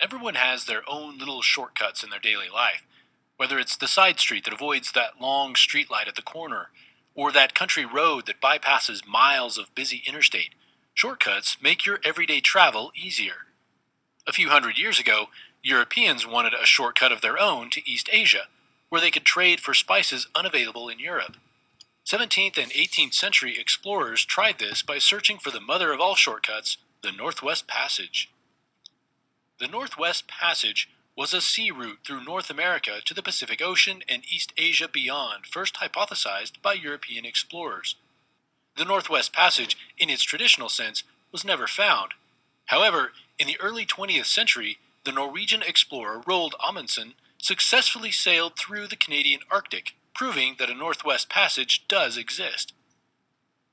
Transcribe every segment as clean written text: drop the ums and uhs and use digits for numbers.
Everyone has their own little shortcuts in their daily life, whether it's the side street that avoids that long streetlight at the corner, or that country road that bypasses miles of busy interstate. Shortcuts make your everyday travel easier. A few hundred years ago, Europeans wanted a shortcut of their own to East Asia, where they could trade for spices unavailable in Europe. 17th and 18th century explorers tried this by searching for the mother of all shortcuts, the Northwest Passage. The Northwest Passage was a sea route through North America to the Pacific Ocean and East Asia beyond, first hypothesized by European explorers. The Northwest Passage, in its traditional sense, was never found. However, in the early 20th century, the Norwegian explorer Roald Amundsen successfully sailed through the Canadian Arctic, proving that a Northwest Passage does exist.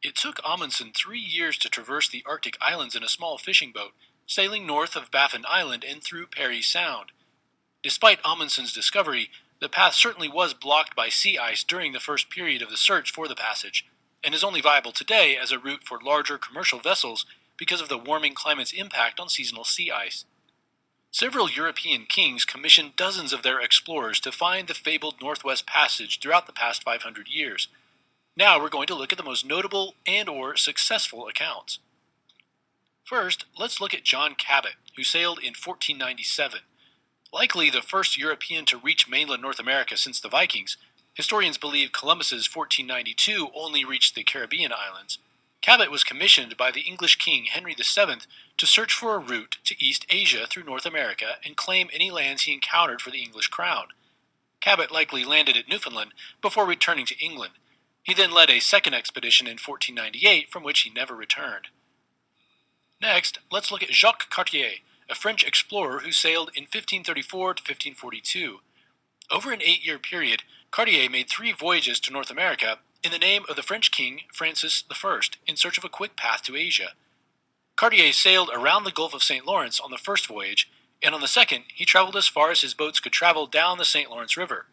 It took Amundsen 3 years to traverse the Arctic islands in a small fishing boat, sailing north of Baffin Island and through Parry Sound. Despite Amundsen's discovery, the path certainly was blocked by sea ice during the first period of the search for the passage, and is only viable today as a route for larger commercial vessels because of the warming climate's impact on seasonal sea ice. Several European kings commissioned dozens of their explorers to find the fabled Northwest Passage throughout the past 500 years. Now we're going to look at the most notable and/or successful accounts. First, let's look at John Cabot, who sailed in 1497. Likely the first European to reach mainland North America since the Vikings, historians believe Columbus's 1492 only reached the Caribbean islands. Cabot was commissioned by the English king Henry VII to search for a route to East Asia through North America and claim any lands he encountered for the English crown. Cabot likely landed at Newfoundland before returning to England. He then led a second expedition in 1498 from which he never returned. Next, let's look at Jacques Cartier, a French explorer who sailed in 1534 to 1542. Over an 8-year period, Cartier made 3 voyages to North America in the name of the French king Francis I in search of a quick path to Asia. Cartier sailed around the Gulf of St. Lawrence on the first voyage, and on the second he traveled as far as his boats could travel down the St. Lawrence River.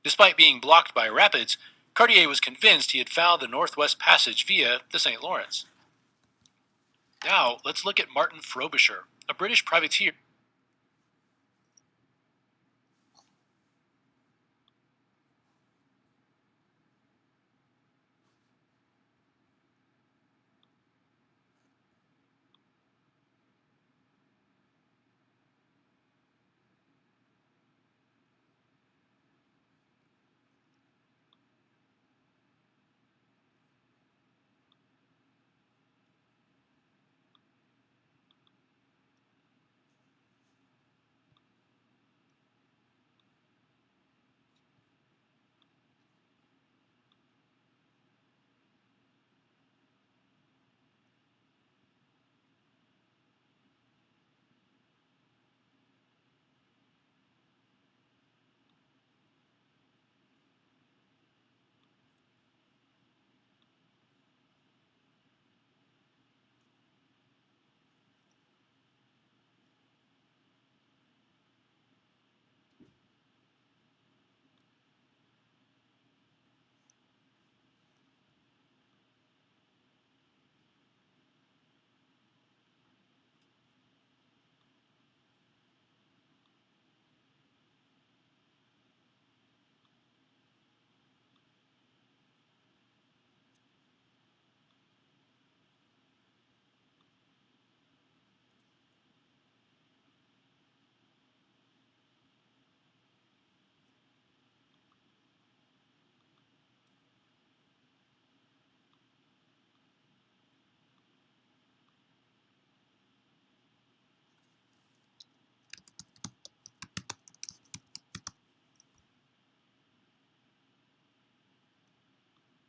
Despite being blocked by rapids, Cartier was convinced he had found the Northwest Passage via the St. Lawrence. Now, let's look at Martin Frobisher, a British privateer